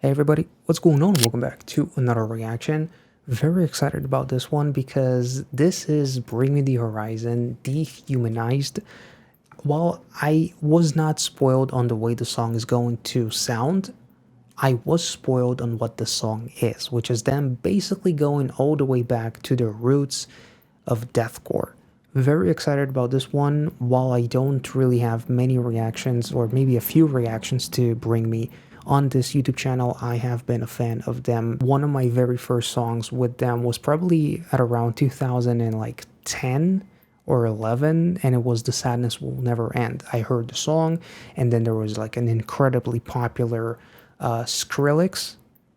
Hey everybody, what's going on? Welcome back to another reaction. Very excited about this one because this is Bring Me the Horizon, Dehumanized. While I was not spoiled on the way the song is going to sound, I was spoiled on what the song is, which is them basically going all the way back to the roots of deathcore. Very excited about this one. While I don't really have many reactions, or maybe a few reactions to Bring Me on this YouTube channel, I have been a fan of them. One of my very first songs with them was probably at around 2010 or 11, and it was The Sadness Will Never End. I heard the song, and then there was like an incredibly popular Skrillex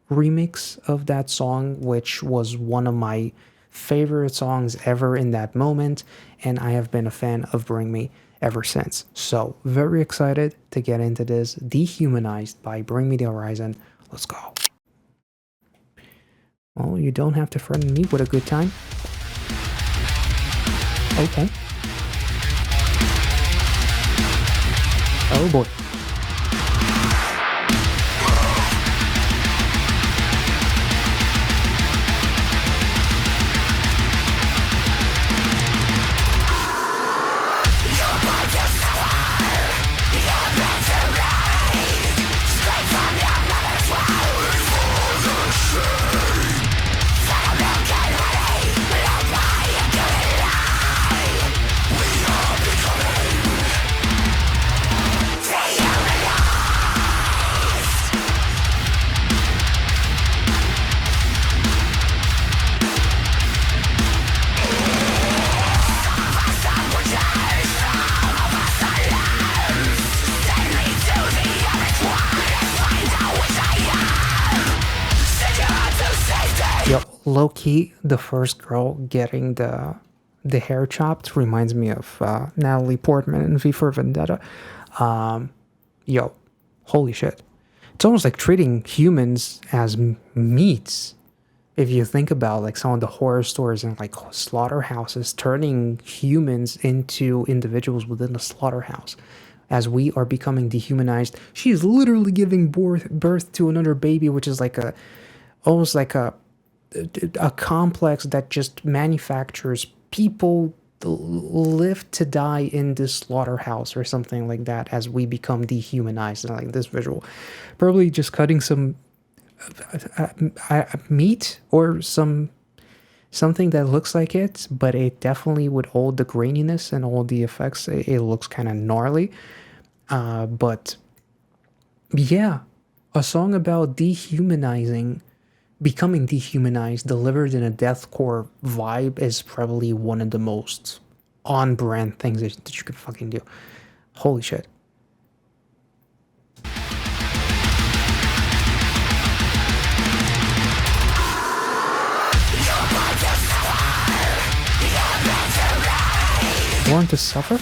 remix of that song, which was one of my favorite songs ever in that moment, and I have been a fan of Bring Me ever since. So very excited to get into this. Dehumanized by Bring Me the Horizon. Let's go. Well, you don't have to threaten me with a good time. Okay. Oh boy. Yo, low-key, the first girl getting the hair chopped reminds me of Natalie Portman in V for Vendetta. Yo, holy shit. It's almost like treating humans as meats. If you think about like some of the horror stories and like slaughterhouses, turning humans into individuals within the slaughterhouse. As we are becoming dehumanized, she is literally giving birth to another baby, which is like almost like a complex that just manufactures people live to die in this slaughterhouse or something like that as we become dehumanized. And like this visual, probably just cutting some meat or something that looks like it, but it definitely with all the graininess and all the effects, it looks kind of gnarly. But yeah, a song about dehumanizing, becoming dehumanized, delivered in a deathcore vibe is probably one of the most on-brand things that you could fucking do. Holy shit. Born to suffer?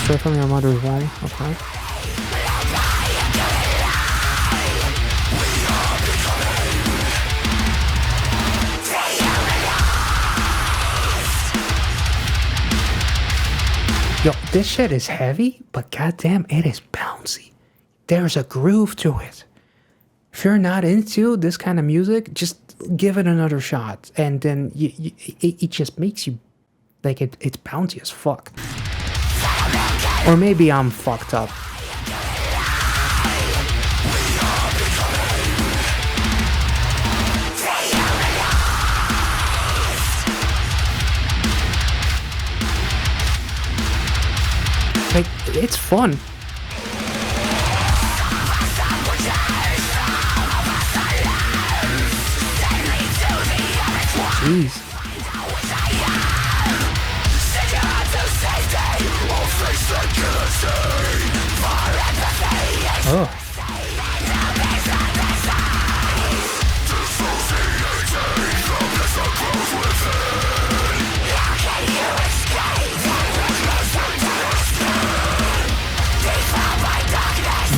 Straight from your mother's womb, okay. Yo, this shit is heavy, but goddamn, it is bouncy. There's a groove to it. If you're not into this kind of music, just give it another shot, and then it just makes you like it's bouncy as fuck. Or maybe I'm fucked up. Like, it's fun. Jeez. Oh.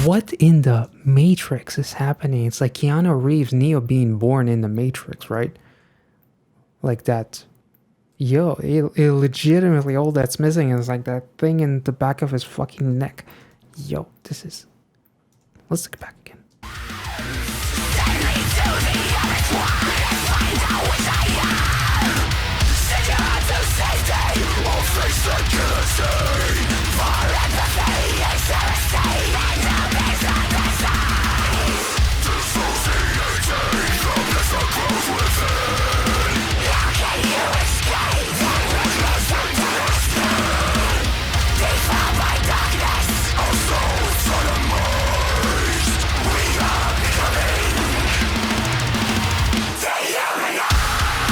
What in the Matrix is happening? It's like Keanu Reeves, Neo being born in the Matrix, right? Like that. Yo, it all that's missing is like that thing in the back of his fucking neck. Yo, this is Let's take it back again.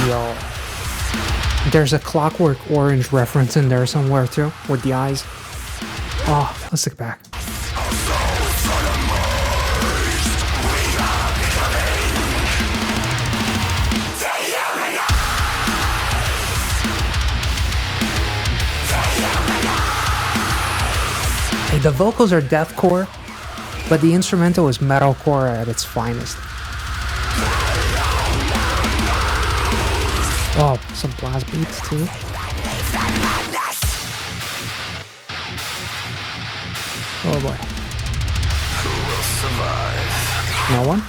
Yo, there's a Clockwork Orange reference in there somewhere too, with the eyes. Oh, let's take it back. Hey, the vocals are deathcore, but the instrumental is metalcore at its finest. Oh, some blast beats too. Oh boy. No one?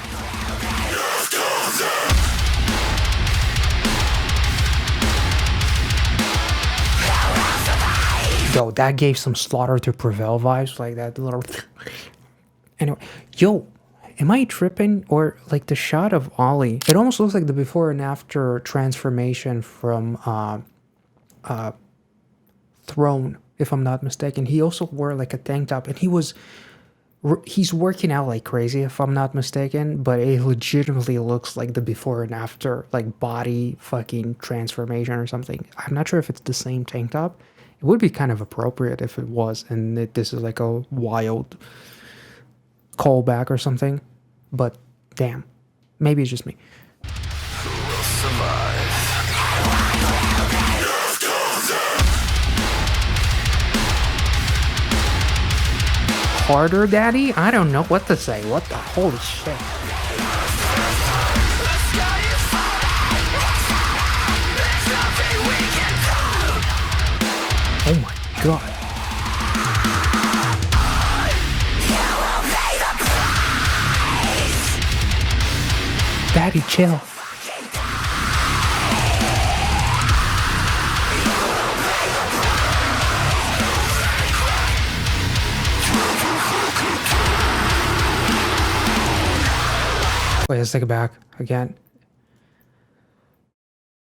Yo, that gave some Slaughter to Prevail vibes, like that little... Anyway, yo, am I tripping? Or like the shot of Ollie, it almost looks like the before and after transformation from Throne, if I'm not mistaken. He also wore like a tank top, and he's working out like crazy, if I'm not mistaken, but it legitimately looks like the before and after, like body fucking transformation or something. I'm not sure if it's the same tank top. It would be kind of appropriate if it was, and this is like a wild callback or something, but damn, maybe it's just me. Harder, daddy? I don't know what to say. What the holy shit. Oh my god. Daddy, chill. Wait, let's take it back again.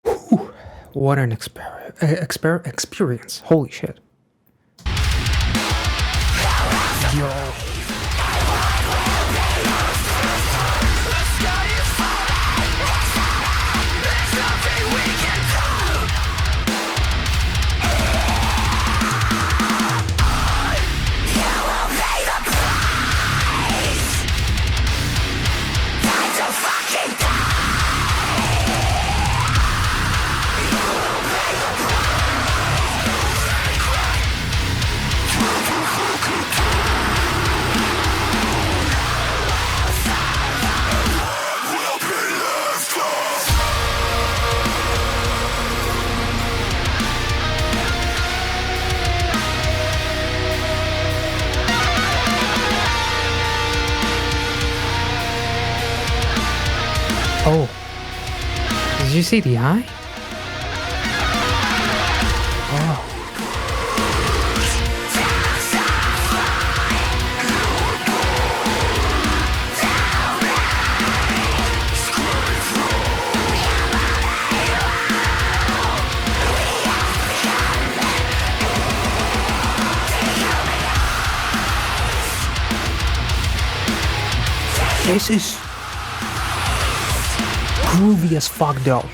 Whew. What an experience. Holy shit. Yo. Oh, did you see the eye? Oh. This is groovy as fuck though.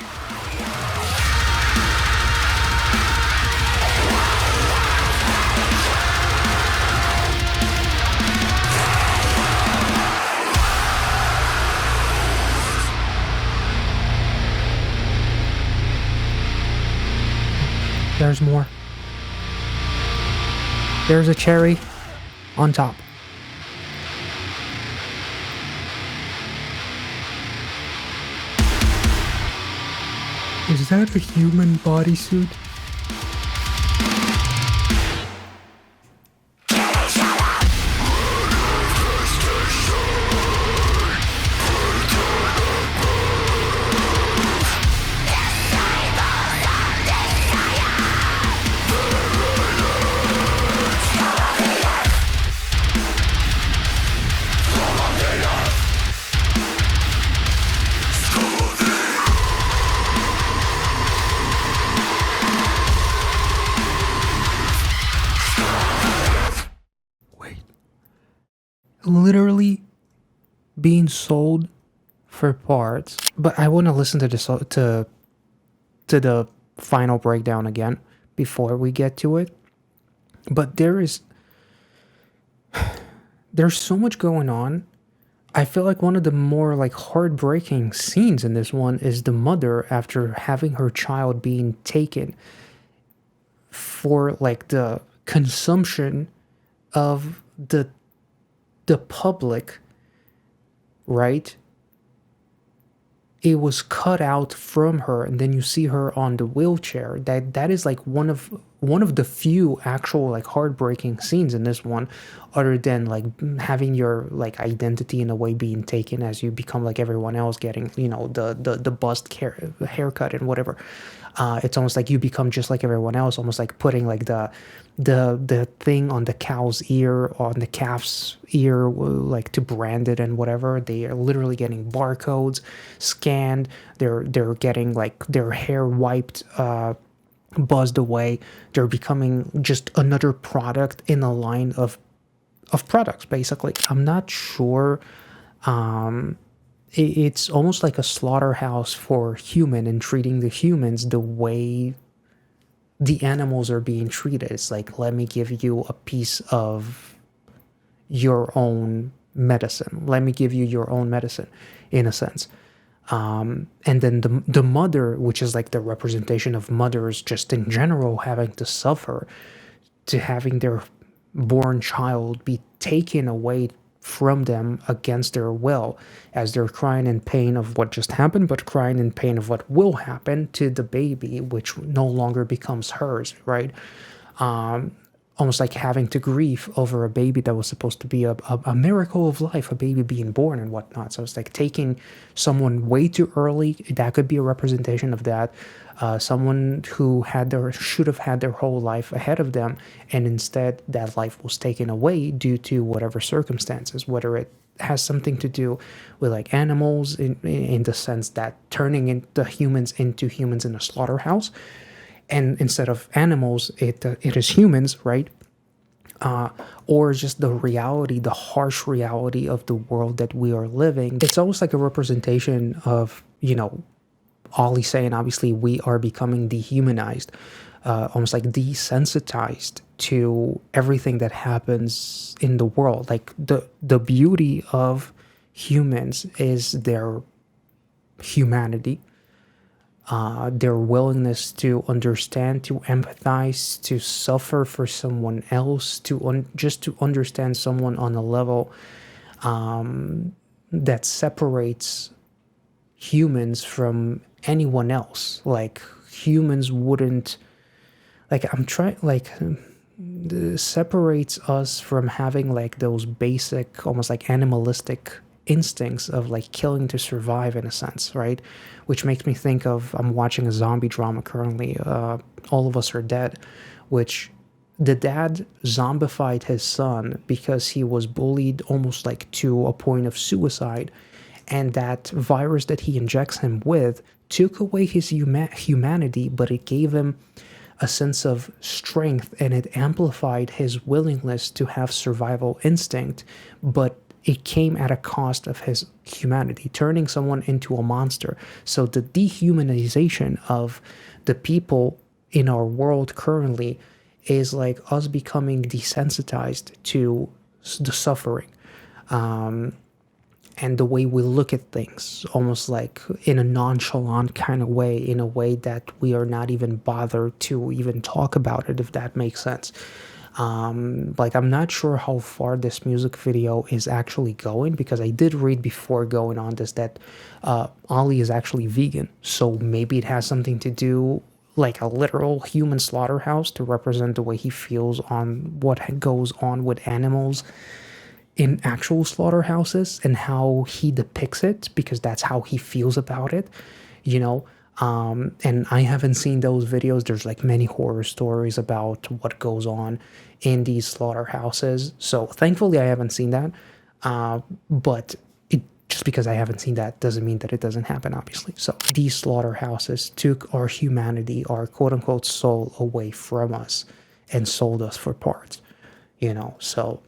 There's more. There's a cherry on top. Is that a human bodysuit? literally being sold for parts. But I want to listen to this to the final breakdown again before we get to it. But there's so much going on. I feel like one of the more like heartbreaking scenes in this one is the mother after having her child being taken for like the consumption of the public, right? It was cut out from her, and then you see her on the wheelchair. That is like one of the few actual like heartbreaking scenes in this one, other than like having your like identity in a way being taken as you become like everyone else, getting the bust haircut and whatever. It's almost like you become just like everyone else, almost like putting like the thing on the cow's ear, on the calf's ear, like to brand it and whatever. They are literally getting barcodes scanned. They're getting like their hair wiped, buzzed away. They're becoming just another product in a line of products, basically. I'm not sure. It's almost like a slaughterhouse for human, and treating the humans the way the animals are being treated. It's like, let me give you a piece of your own medicine. Let me give you your own medicine, in a sense. And then the mother, which is like the representation of mothers just in general having to suffer, to having their born child be taken away from them against their will, as they're crying in pain of what just happened, but crying in pain of what will happen to the baby, which no longer becomes hers, right? Almost like having to grieve over a baby that was supposed to be a miracle of life, a baby being born and whatnot. So it's like taking someone way too early. That could be a representation of that. Someone who should have had their whole life ahead of them, and instead that life was taken away due to whatever circumstances, whether it has something to do with like animals in the sense that turning the humans into humans in a slaughterhouse, and instead of animals, it is humans, right? Or just the reality, the harsh reality of the world that we are living. It's almost like a representation of, Ollie saying, obviously, we are becoming dehumanized, almost like desensitized to everything that happens in the world. Like the beauty of humans is their humanity, their willingness to understand, to empathize, to suffer for someone else, just to understand someone on a level that separates humans from anyone else. Like humans wouldn't, like I'm trying, like separates us from having like those basic, almost like animalistic instincts of like killing to survive, in a sense, right? Which makes me think of, I'm watching a zombie drama currently, All of Us Are Dead, which the dad zombified his son because he was bullied almost like to a point of suicide, and that virus that he injects him with took away his humanity, but it gave him a sense of strength, and it amplified his willingness to have survival instinct, but it came at a cost of his humanity, turning someone into a monster. So the dehumanization of the people in our world currently is like us becoming desensitized to the suffering, and the way we look at things, almost like in a nonchalant kind of way, in a way that we are not even bothered to even talk about it, if that makes sense. Like, I'm not sure how far this music video is actually going, because I did read before going on this that Ollie is actually vegan, so maybe it has something to do, like a literal human slaughterhouse, to represent the way he feels on what goes on with animals in actual slaughterhouses, and how he depicts it, because that's how he feels about it, you know. And I haven't seen those videos. There's like many horror stories about what goes on in these slaughterhouses, so thankfully I haven't seen that. But just because I haven't seen that doesn't mean that it doesn't happen, obviously. So these slaughterhouses took our humanity, our quote-unquote soul, away from us and sold us for parts, so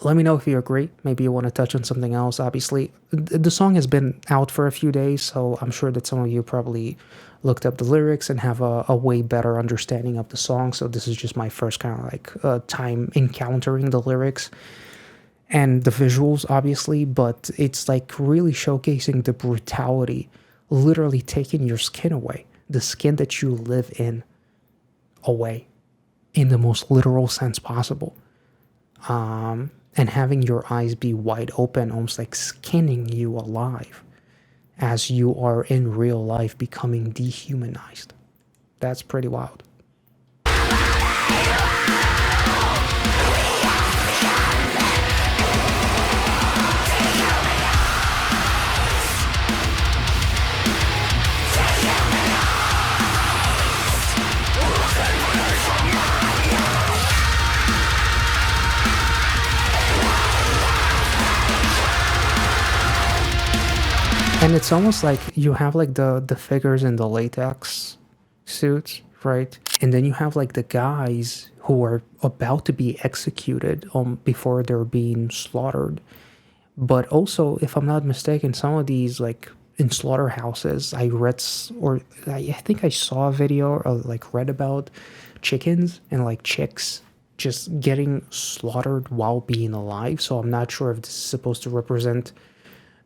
Let me know if you agree. Maybe you want to touch on something else. Obviously, the song has been out for a few days, so I'm sure that some of you probably looked up the lyrics and have a way better understanding of the song. So this is just my first kind of like time encountering the lyrics and the visuals, obviously, but it's like really showcasing the brutality, literally taking your skin away, the skin that you live in away in the most literal sense possible. And having your eyes be wide open, almost like skinning you alive as you are in real life becoming dehumanized. That's pretty wild. And it's almost like you have like the figures in the latex suits, right? And then you have like the guys who are about to be executed before they're being slaughtered. But also, if I'm not mistaken, some of these like in slaughterhouses, I read or I think I saw a video or like read about chickens and like chicks just getting slaughtered while being alive. So I'm not sure if this is supposed to represent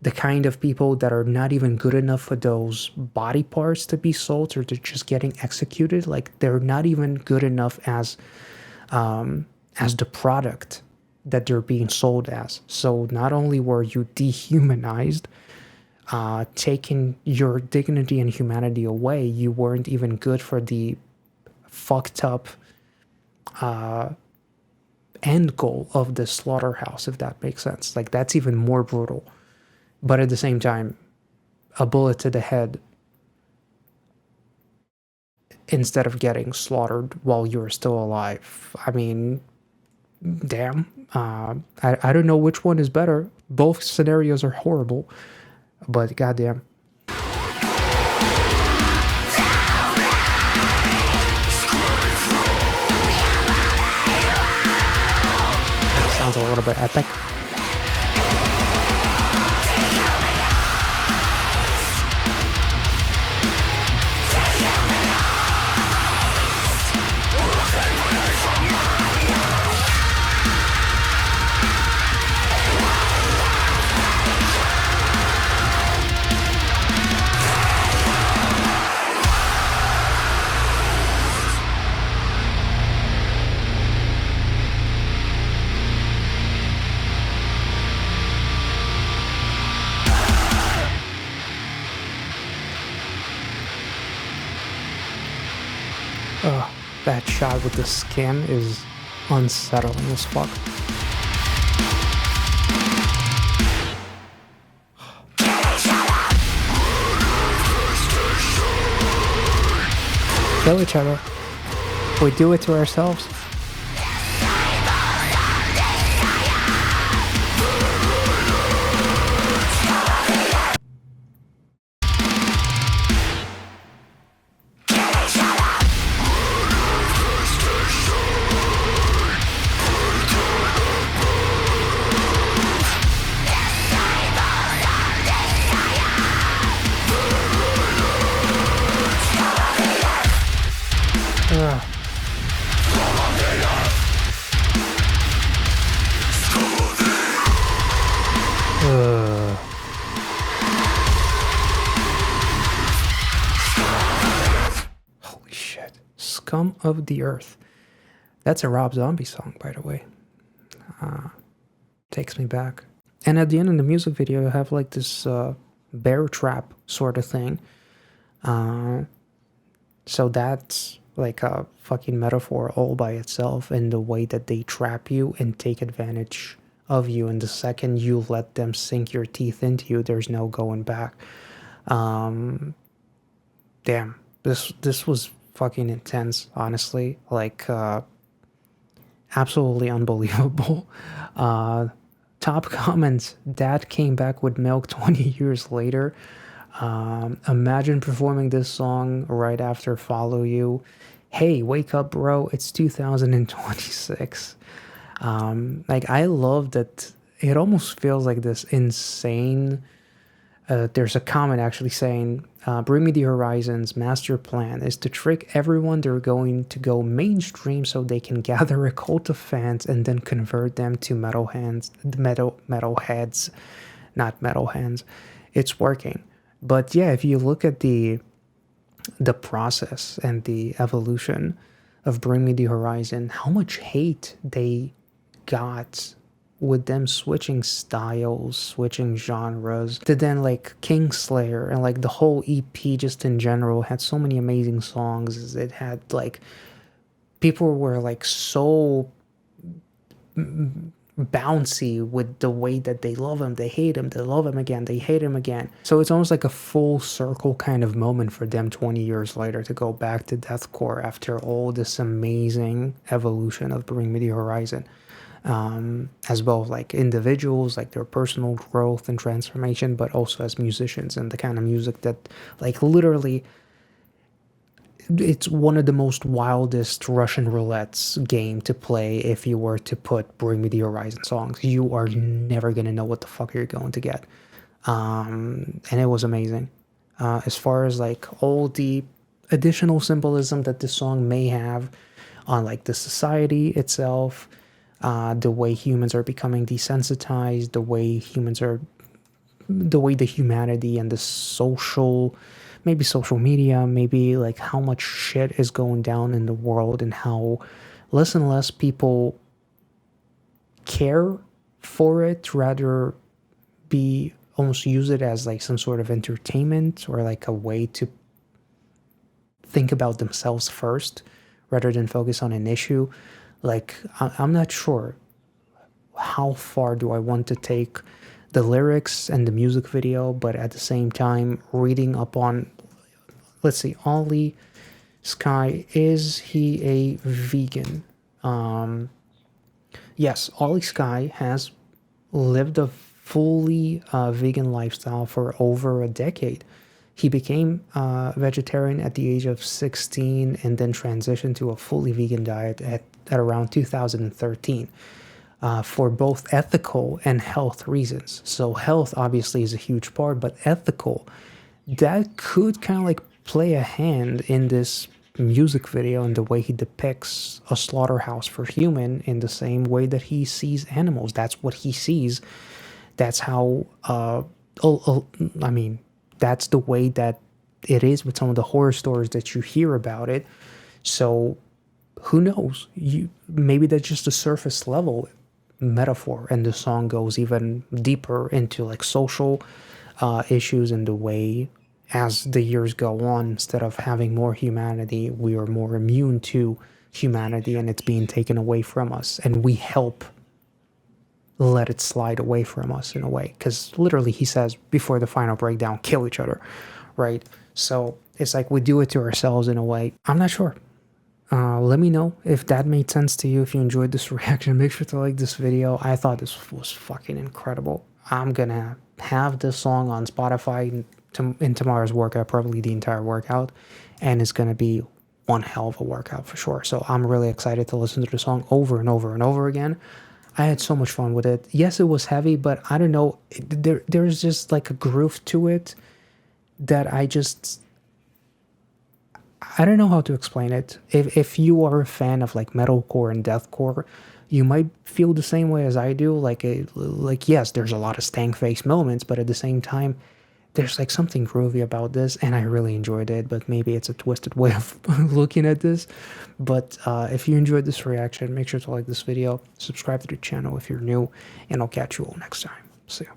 the kind of people that are not even good enough for those body parts to be sold, or they're just getting executed. Like they're not even good enough as the product that they're being sold as. So not only were you dehumanized, taking your dignity and humanity away, you weren't even good for the fucked up end goal of the slaughterhouse, if that makes sense. Like that's even more brutal. But at the same time, a bullet to the head instead of getting slaughtered while you're still alive. I mean, damn. I don't know which one is better. Both scenarios are horrible, but goddamn. Sounds a little bit epic. Ugh, that shot with the skin is unsettling as fuck. Kill each other. We do it to ourselves. Holy shit. Scum of the Earth. That's a Rob Zombie song, by the way. Takes me back. And at the end of the music video, you have like this bear trap sort of thing. So that's like a fucking metaphor all by itself, in the way that they trap you and take advantage of you. And the second you let them sink your teeth into you, there's no going back. Damn, this was fucking intense, honestly. Like, absolutely unbelievable. Top comments: Dad came back with milk 20 years later. Imagine performing this song right after Follow You. Hey, wake up, bro. It's 2026. Like, I love that it almost feels like this insane. There's a comment actually saying, Bring Me the Horizon's master plan is to trick everyone they're going to go mainstream so they can gather a cult of fans and then convert them to metalheads, not metal hands. It's working. But yeah, if you look at the process and the evolution of Bring Me the Horizon, how much hate they got with them switching styles, switching genres, to then like Kingslayer and like the whole EP just in general had so many amazing songs. It had like people were like so bouncy with the way that they love him, they hate him, they love him again, they hate him again. So it's almost like a full circle kind of moment for them 20 years later to go back to deathcore after all this amazing evolution of Bring Me the Horizon. As well like individuals, like their personal growth and transformation, but also as musicians and the kind of music that like literally it's one of the most wildest Russian roulettes game to play. If you were to put Bring Me the Horizon songs, you are never gonna know what the fuck you're going to get. And it was amazing. As far as like all the additional symbolism that this song may have on like the society itself, the way humans are becoming desensitized, the way the humanity and the social, maybe social media, maybe like how much shit is going down in the world and how less and less people care for it, rather be almost use it as like some sort of entertainment or like a way to think about themselves first rather than focus on an issue. Like, I'm not sure how far do I want to take the lyrics and the music video, but at the same time, reading up on, let's see, Ollie Sky, is he a vegan? Yes, Ollie Sky has lived a fully vegan lifestyle for over a decade. He became vegetarian at the age of 16 and then transitioned to a fully vegan diet at around 2013 for both ethical and health reasons. So health obviously is a huge part, but ethical, that could kind of like play a hand in this music video and the way he depicts a slaughterhouse for human in the same way that he sees animals. That's what he sees. That's how, I mean, that's the way that it is with some of the horror stories that you hear about it. So who knows? Maybe that's just a surface level metaphor, and the song goes even deeper into like social issues and the way as the years go on, instead of having more humanity, we are more immune to humanity and it's being taken away from us, and we help let it slide away from us in a way, because literally he says before the final breakdown, kill each other, right? So it's like we do it to ourselves in a way. I'm not sure. Let me know if that made sense to you. If you enjoyed this reaction, make sure to like this video. I thought this was fucking incredible. I'm gonna have this song on Spotify in tomorrow's workout, probably the entire workout, and it's gonna be one hell of a workout for sure. So I'm really excited to listen to the song over and over and over again. I had so much fun with it. Yes, it was heavy, but I don't know. There's just like a groove to it that I don't know how to explain it. If you are a fan of like metalcore and deathcore, you might feel the same way as I do. Like yes, there's a lot of stank face moments, but at the same time, there's like something groovy about this, and I really enjoyed it. But maybe it's a twisted way of looking at this. But if you enjoyed this reaction, make sure to like this video, subscribe to the channel if you're new, and I'll catch you all next time. See ya.